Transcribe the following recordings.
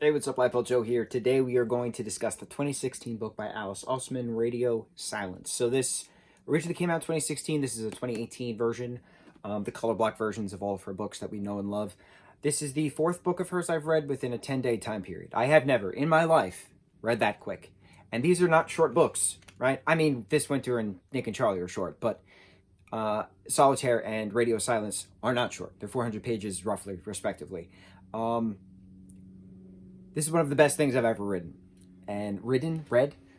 Hey, what's up, lightboltjoe here. Today we are going to discuss the 2016 book by Alice Oseman, Radio Silence. So this originally came out in 2016. This is a 2018 version, the color block versions of all of her books that we know and love. This is the fourth book of hers I've read within a 10-day time period. I have never, in my life, read that quick. And these are not short books, right? I mean, this Winter and Nick and Charlie are short, but Solitaire and Radio Silence are not short. They're 400 pages, roughly, respectively. This is one of the best things I've ever read.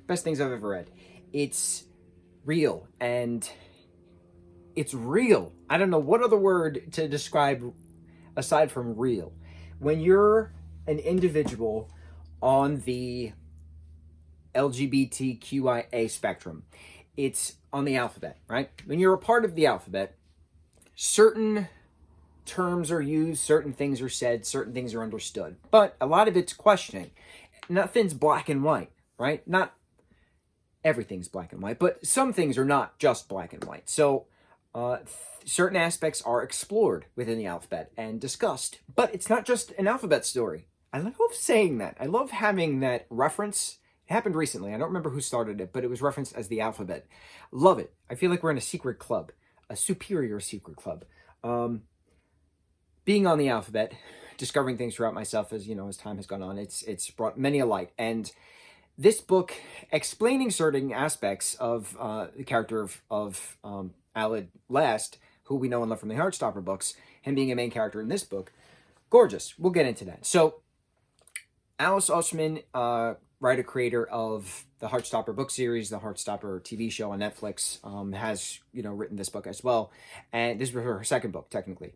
Best things I've ever read. It's real, and it's real. I don't know what other word to describe aside from real. When you're an individual on the LGBTQIA spectrum, it's on the alphabet, right? When you're a part of the alphabet, certain terms are used, certain things are said, certain things are understood. But a lot of it's questioning. Nothing's black and white, right? Not everything's black and white, but some things are not just black and white. So certain aspects are explored within the alphabet and discussed. But it's not just an alphabet story. I love saying that. I love having that reference. It happened recently. I don't remember who started it, but it was referenced as the alphabet. Love it. I feel like we're in a secret club, a superior secret club. Being on the alphabet, discovering things throughout myself as time has gone on, it's brought many a light. And this book, explaining certain aspects of the character of Aled Last, who we know and love from the Heartstopper books, him being a main character in this book, gorgeous. We'll get into that. So, Alice Oseman, writer-creator of the Heartstopper book series, the Heartstopper TV show on Netflix, has written this book as well. And this was her second book, technically.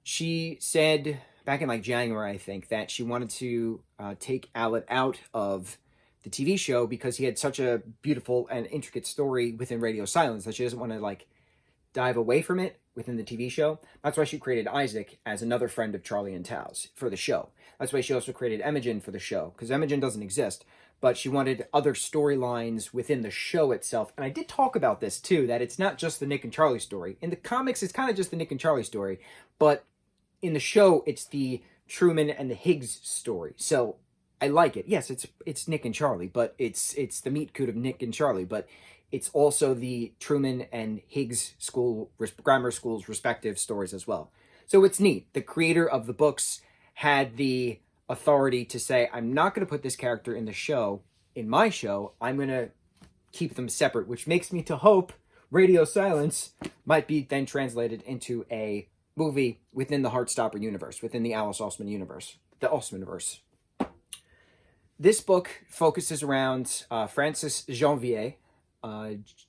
She said back in January, I think, that she wanted to take Aled out of the TV show because he had such a beautiful and intricate story within Radio Silence that she doesn't want to dive away from it within the TV show. That's why she created Isaac as another friend of Charlie and Tau's for the show. That's why she also created Imogen for the show, because Imogen doesn't exist, but she wanted other storylines within the show itself. And I did talk about this too, that it's not just the Nick and Charlie story. In the comics, it's kind of just the Nick and Charlie story, but in the show, it's the Truman and the Higgs story. So I like it. Yes, it's Nick and Charlie, but it's the meet cute of Nick and Charlie, but it's also the Truman and Higgs grammar schools respective stories as well. So it's neat. The creator of the books had the authority to say, I'm not going to put this character in the show, in my show. I'm going to keep them separate, which makes me to hope Radio Silence might be then translated into a movie within the Heartstopper universe, within the Alice Oseman universe, the Osmaniverse. This book focuses around Frances Janvier,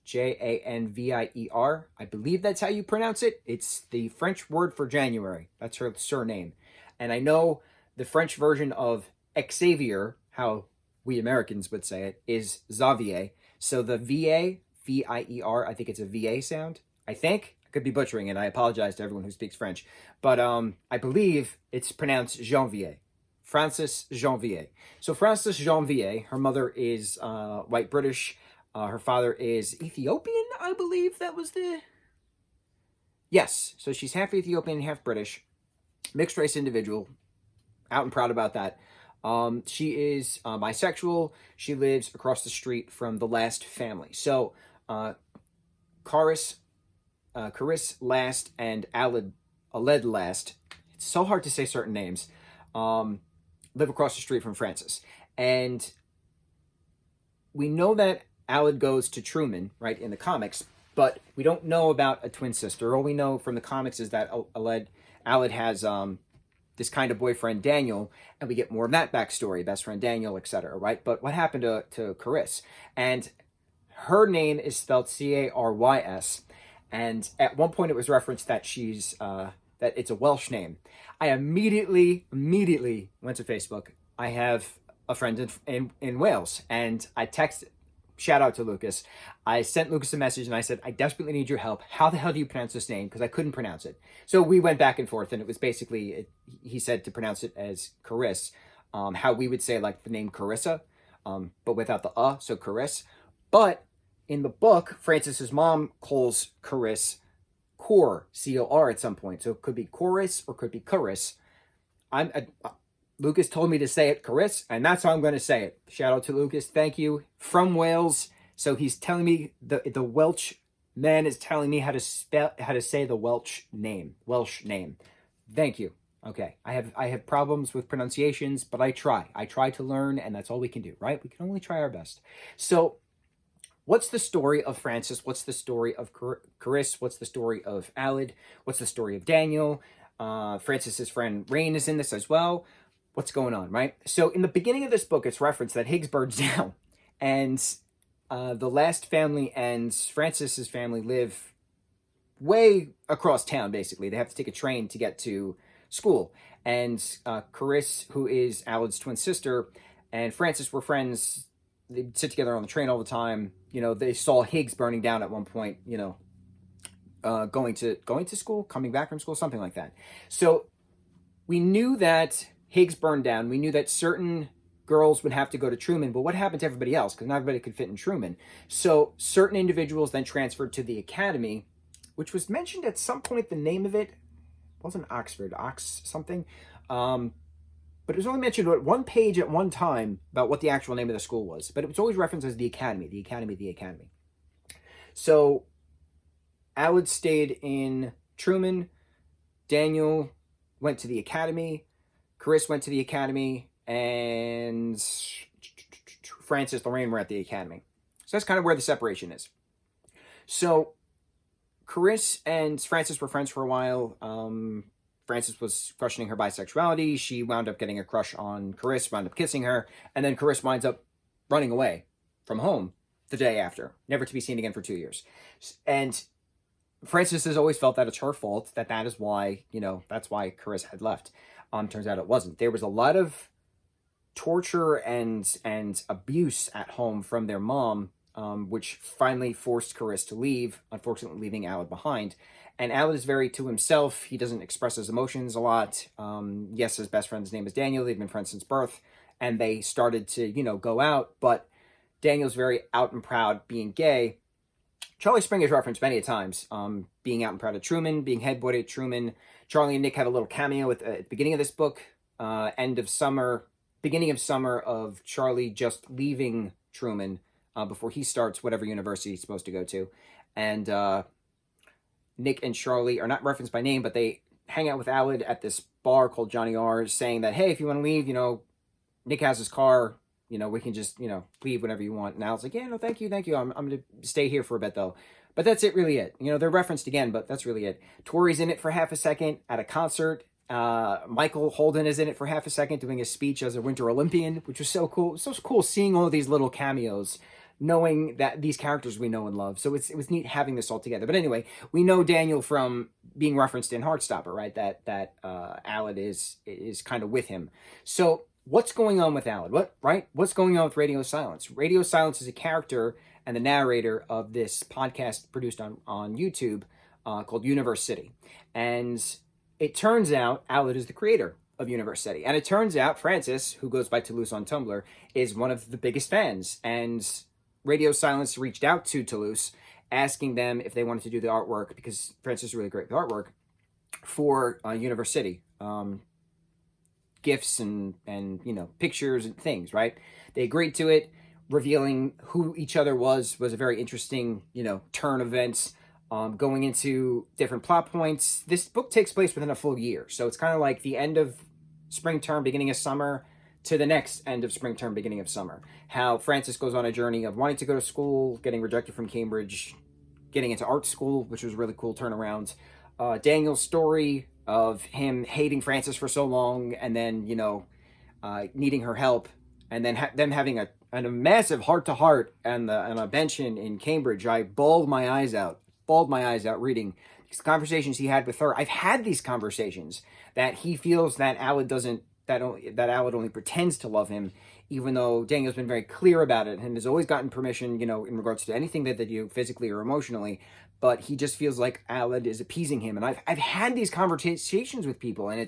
Janvier. I believe that's how you pronounce it. It's the French word for January. That's her surname. And I know the French version of Xavier, how we Americans would say it, is Xavier. So the VA, V-I-E-R, I think it's a VA sound, I think. Could be butchering it. I apologize to everyone who speaks French. But I believe it's pronounced Janvier. Frances Janvier. So Frances Janvier, her mother is white British. Her father is Ethiopian, I believe that was the... Yes, so she's half Ethiopian and half British. Mixed race individual. Out and proud about that. She is bisexual. She lives across the street from the Last family. So Caris Last and Aled Last, it's so hard to say certain names, live across the street from Frances. And we know that Aled goes to Truman, right, in the comics, but we don't know about a twin sister. All we know from the comics is that Aled has this kind of boyfriend, Daniel, and we get more of that backstory, best friend Daniel, etc., right? But what happened to Caris? And her name is spelled Carys. And at one point it was referenced that that it's a Welsh name. I immediately went to Facebook. I have a friend in Wales, and I texted, shout out to Lucas. I sent Lucas a message and I said, I desperately need your help. How the hell do you pronounce this name? Because I couldn't pronounce it. So we went back and forth, and it was basically, he said to pronounce it as Caris, how we would say the name Carissa, but without the so Caris. But in the book, Frances's mom calls Caris Cor, C-O-R at some point. So it could be Chorus or could be Caris. Lucas told me to say it, Chris, and that's how I'm going to say it. Shout out to Lucas. Thank you. From Wales. So he's telling me the Welsh man is telling me how to say the Welsh name. Welsh name. Thank you. Okay. I have problems with pronunciations, but I try. I try to learn, and that's all we can do, right? We can only try our best. So what's the story of Francis? What's the story of Chris? What's the story of Aled? What's the story of Daniel? Francis's friend Rain is in this as well. What's going on, right? So in the beginning of this book, it's referenced that Higgs burns down, and the last family and Francis's family live way across town, basically. They have to take a train to get to school. And Caris, who is Alad's twin sister, and Francis were friends. They sit together on the train all the time. You know, they saw Higgs burning down at one point, you know, going to school, coming back from school, something like that. So we knew that Higgs burned down. We knew that certain girls would have to go to Truman, but what happened to everybody else? Because not everybody could fit in Truman. So certain individuals then transferred to the academy, which was mentioned at some point. The name of it wasn't Oxford, Ox something. But it was only mentioned at one page at one time about what the actual name of the school was. But it was always referenced as the academy, the academy, the academy. So Aled stayed in Truman. Daniel went to the academy. Chris went to the academy. And Francis, Lorraine were at the academy. So that's kind of where the separation is. So Chris and Francis were friends for a while. Francis was questioning her bisexuality. She wound up getting a crush on Chris, wound up kissing her, and then Chris winds up running away from home the day after, never to be seen again for 2 years. And Francis has always felt that it's her fault, that is why, you know, that's why Chris had left. Turns out it wasn't. There was a lot of torture and abuse at home from their mom, which finally forced Chris to leave, unfortunately leaving Aled behind. And Aled is very to himself. He doesn't express his emotions a lot. Yes, his best friend's name is Daniel. They've been friends since birth. And they started to, you know, go out. But Daniel's very out and proud being gay. Charlie Springer's referenced many times, being out and proud of Truman, being head boy at Truman. Charlie and Nick have a little cameo at the beginning of this book. Beginning of summer of Charlie just leaving Truman before he starts whatever university he's supposed to go to. And Nick and Charlie are not referenced by name, but they hang out with Aled at this bar called Johnny R's, saying that, hey, if you want to leave, you know, Nick has his car, you know, we can just, you know, leave whenever you want. And Aled's like, yeah, no, thank you. I'm going to stay here for a bit, though. But that's really it. You know, they're referenced again, but that's really it. Tori's in it for half a second at a concert. Michael Holden is in it for half a second doing a speech as a Winter Olympian, which was so cool. So cool seeing all these little cameos, knowing that these characters we know and love. So it was neat having this all together. But anyway, we know Daniel from being referenced in Heartstopper, right? That Aled is kind of with him. So what's going on with Aled? What's going on with Radio Silence? Radio Silence is a character and the narrator of this podcast produced on YouTube called Universe City. And it turns out Aled is the creator of Universe City. And it turns out Francis, who goes by Toulouse on Tumblr, is one of the biggest fans. And Radio Silence reached out to Toulouse, asking them if they wanted to do the artwork, because Francis is really great with artwork, for Universe City. Gifts and you know, pictures and things, right? They agreed to it. Revealing who each other was a very interesting, you know, turn of events. Going into different plot points. This book takes place within a full year. So it's kind of like the end of spring term, beginning of summer, to the next end of spring term, beginning of summer. How Francis goes on a journey of wanting to go to school, getting rejected from Cambridge, getting into art school, which was a really cool turnaround. Daniel's story of him hating Francis for so long and then, you know, needing her help. And then them having a massive heart-to-heart on a bench in Cambridge. I bawled my eyes out reading these conversations he had with her. I've had these conversations that he feels that Aled Aled only pretends to love him, even though Daniel's been very clear about it and has always gotten permission, you know, in regards to anything that they do physically or emotionally. But he just feels like Aled is appeasing him. And I've had these conversations with people, and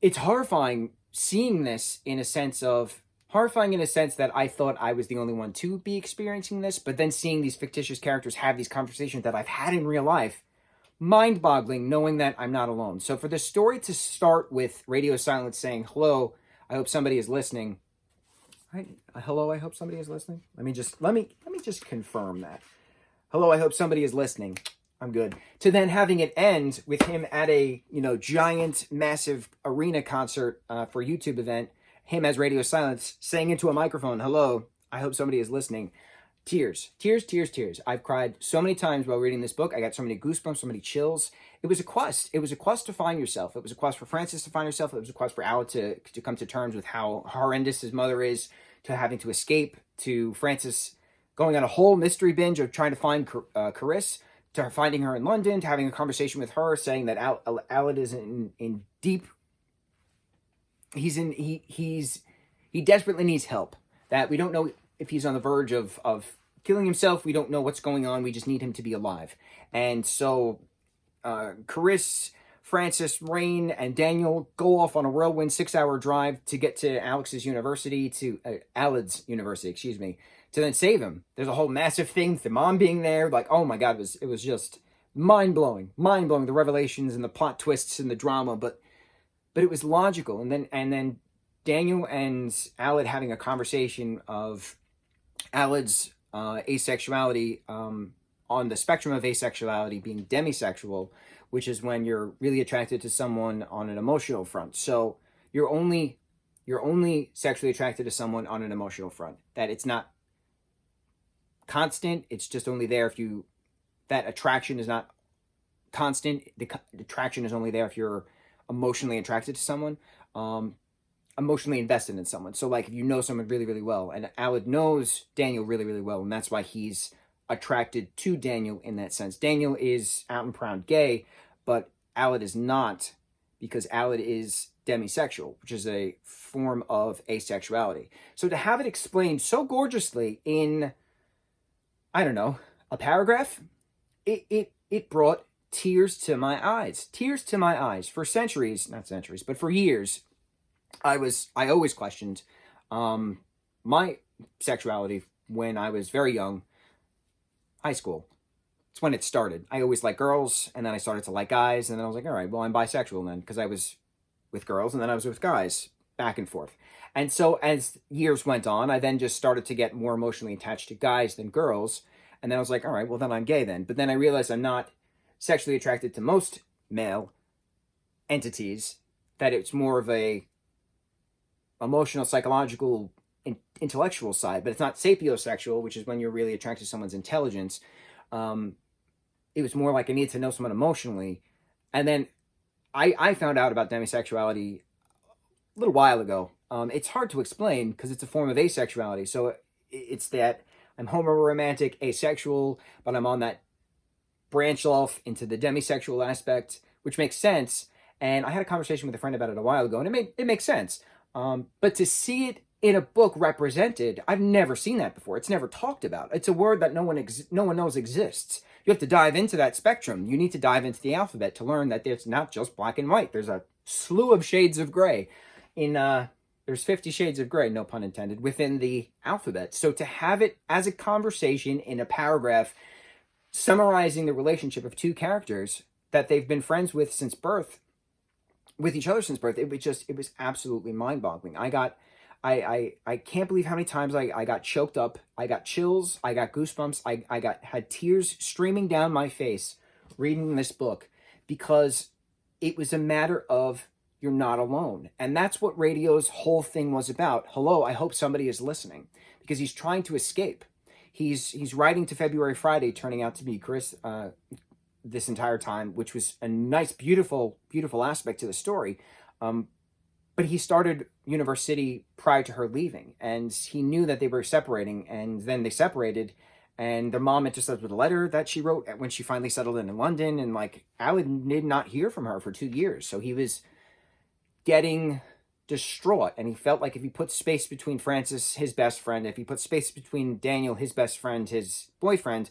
it's horrifying seeing this in a sense that I thought I was the only one to be experiencing this, but then seeing these fictitious characters have these conversations that I've had in real life, mind-boggling knowing that I'm not alone. So for the story to start with radio silence saying, hello, I hope somebody is listening. Right? Hello, I hope somebody is listening. Let me just confirm that. Hello, I hope somebody is listening. I'm good. To then having it end with him at a, giant, massive arena concert for a YouTube event, him as radio silence saying into a microphone, hello, I hope somebody is listening. Tears, tears, tears, tears. I've cried so many times while reading this book. I got so many goosebumps, so many chills. It was a quest. It was a quest to find yourself. It was a quest for Francis to find herself. It was a quest for Al to come to terms with how horrendous his mother is, to having to escape, to Francis going on a whole mystery binge of trying to find Carisse, to finding her in London, to having a conversation with her, saying that Aled is in deep. He desperately needs help. That we don't know if he's on the verge of killing himself. We don't know what's going on. We just need him to be alive. And so Carisse, Francis, Rain, and Daniel go off on a whirlwind 6-hour drive to get to Aled's university, to then save him. There's a whole massive thing with the mom being there. Like, oh my God, it was just mind-blowing, the revelations and the plot twists and the drama, but it was logical. And then Daniel and Aled having a conversation of Aled's asexuality, on the spectrum of asexuality being demisexual, which is when you're really attracted to someone on an emotional front. So you're only sexually attracted to someone on an emotional front. That it's not constant. It's just only there if that attraction is not constant. The attraction is only there if you're emotionally attracted to someone, emotionally invested in someone. So like if you know someone really, really well, and Aled knows Daniel really, really well, and that's why he's attracted to Daniel in that sense. Daniel is out and proud gay, but Aled is not, because Aled is demisexual, which is a form of asexuality. So to have it explained so gorgeously in, I don't know, a paragraph, it brought tears to my eyes. Tears to my eyes. For centuries, not centuries, but for years, I always questioned my sexuality when I was very young. High school. It's when it started. I always liked girls, and then I started to like guys, and then I was like, all right, well, I'm bisexual then, because I was with girls, and then I was with guys, back and forth. And so as years went on, I then just started to get more emotionally attached to guys than girls, and then I was like, all right, well, then I'm gay then. But then I realized I'm not sexually attracted to most male entities, that it's more of a emotional, psychological, intellectual side, but it's not sapiosexual, which is when you're really attracted to someone's intelligence. It was more like I needed to know someone emotionally. And then I found out about demisexuality a little while ago. It's hard to explain because it's a form of asexuality. So it's that I'm homoromantic, asexual, but I'm on that branch off into the demisexual aspect, which makes sense. And I had a conversation with a friend about it a while ago, and it makes sense. But to see it in a book represented, I've never seen that before. It's never talked about. It's a word that no one knows exists. You have to dive into that spectrum. You need to dive into the alphabet to learn that it's not just black and white. There's a slew of shades of gray. There's 50 shades of gray, no pun intended, within the alphabet. So to have it as a conversation in a paragraph summarizing the relationship of two characters that they've been friends with since birth, with each other since birth, it was absolutely mind-boggling. I can't believe how many times I got choked up. I got chills. I got goosebumps. I had tears streaming down my face reading this book, because it was a matter of you're not alone. And that's what radio's whole thing was about. Hello, I hope somebody is listening, because he's trying to escape. He's writing to February Friday, turning out to be Chris this entire time, which was a nice, beautiful, beautiful aspect to the story. But he started University prior to her leaving, and he knew that they were separating, and then they separated, and their mom intercepted with a letter that she wrote when she finally settled in London, and like Aled did not hear from her for 2 years, so he was getting distraught, and he felt like if he put space between Francis, his best friend, if he put space between Daniel, his best friend, his boyfriend,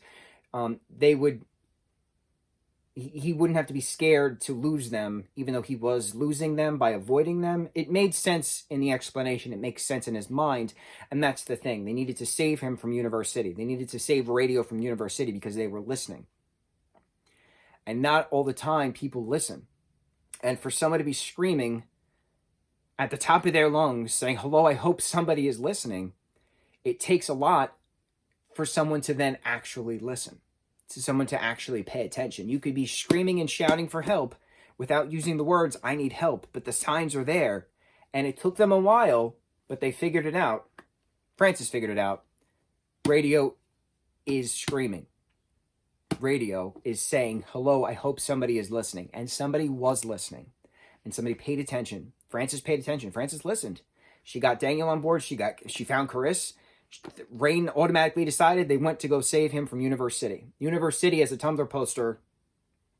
he wouldn't have to be scared to lose them, even though he was losing them by avoiding them. It made sense in the explanation. It makes sense in his mind. And that's the thing. They needed to save him from University. They needed to save radio from University because they were listening. And not all the time people listen. And for someone to be screaming at the top of their lungs saying, hello, I hope somebody is listening, it takes a lot for someone to then actually listen, to someone to actually pay attention. You could be screaming and shouting for help without using the words, I need help, but the signs are there. And it took them a while, but they figured it out. Francis figured it out. Radio is screaming. Radio is saying, hello, I hope somebody is listening. And somebody was listening. And somebody paid attention. Francis paid attention. Francis listened. She got Daniel on board. She found Carice. Rain automatically decided they went to go save him from Universe City. Universe City, as a Tumblr poster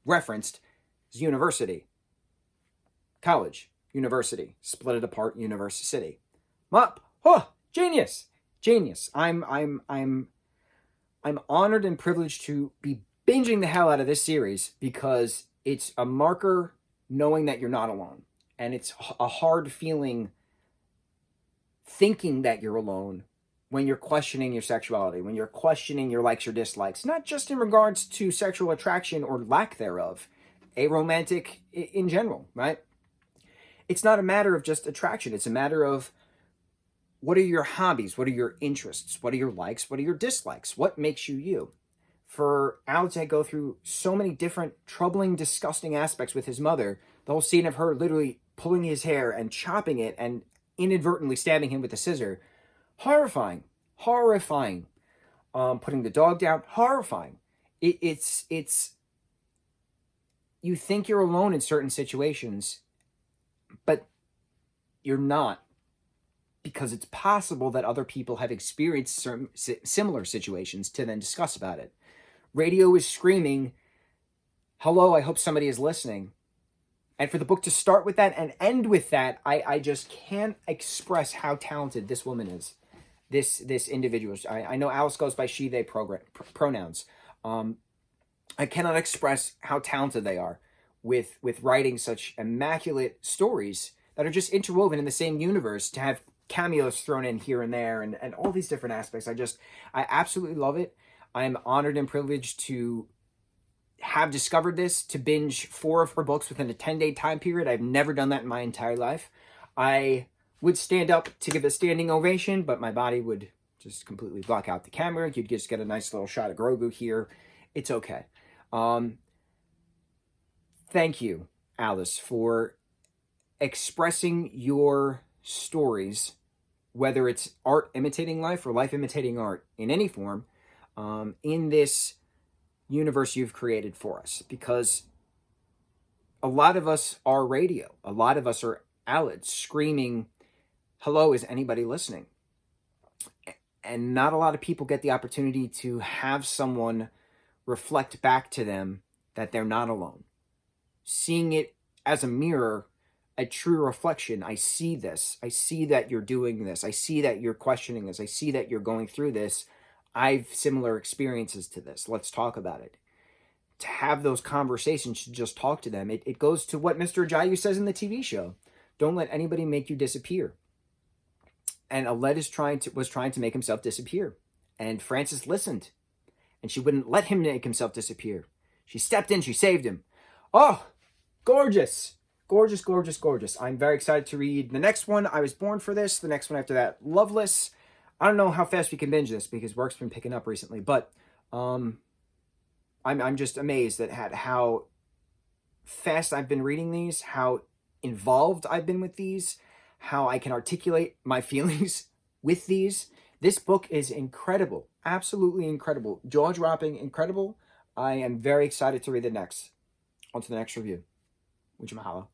referenced, is university. College. University. Split it apart. Universe City. Up. Oh, genius. Genius. I'm honored and privileged to be binging the hell out of this series because it's a marker knowing that you're not alone. And it's a hard feeling thinking that you're alone when you're questioning your sexuality, when you're questioning your likes or dislikes, not just in regards to sexual attraction or lack thereof, aromantic in general, right? It's not a matter of just attraction. It's a matter of what are your hobbies? What are your interests? What are your likes? What are your dislikes? What makes you you? For Al to go through so many different troubling, disgusting aspects with his mother, the whole scene of her literally pulling his hair and chopping it and inadvertently stabbing him with a scissor, horrifying, horrifying. Putting the dog down, horrifying. It's you think you're alone in certain situations, but you're not, because it's possible that other people have experienced certain similar situations to then discuss about it. Radio is screaming, hello, I hope somebody is listening. And for the book to start with that and end with that, I just can't express how talented this woman is. This individual. I know Alice goes by she, they pronouns. I cannot express how talented they are with writing such immaculate stories that are just interwoven in the same universe, to have cameos thrown in here and there and all these different aspects. I absolutely love it. I'm honored and privileged to have discovered this, to binge 4 of her books within a 10-day time period. I've never done that in my entire life. I would stand up to give a standing ovation, but my body would just completely block out the camera. You'd just get a nice little shot of Grogu here. It's okay. Thank you, Alice, for expressing your stories, whether it's art imitating life or life imitating art in any form, in this universe you've created for us. Because a lot of us are radio. A lot of us are outlets screaming, hello, is anybody listening? And not a lot of people get the opportunity to have someone reflect back to them that they're not alone. Seeing it as a mirror, a true reflection. I see this. I see that you're doing this. I see that you're questioning this. I see that you're going through this. I've similar experiences to this. Let's talk about it. To have those conversations, to just talk to them. It goes to what Mr. Ajayi says in the TV show. Don't let anybody make you disappear. And Aled was trying to make himself disappear. And Frances listened. And she wouldn't let him make himself disappear. She stepped in. She saved him. Oh, gorgeous. Gorgeous, gorgeous, gorgeous. I'm very excited to read the next one. I was born for this. The next one after that, Loveless. I don't know how fast we can binge this because work's been picking up recently. But I'm just amazed at how fast I've been reading these, how involved I've been with these, how I can articulate my feelings with these. This book is incredible. Absolutely incredible. Jaw-dropping, incredible. I am very excited to read the next. On to the next review. Mucho mahalo.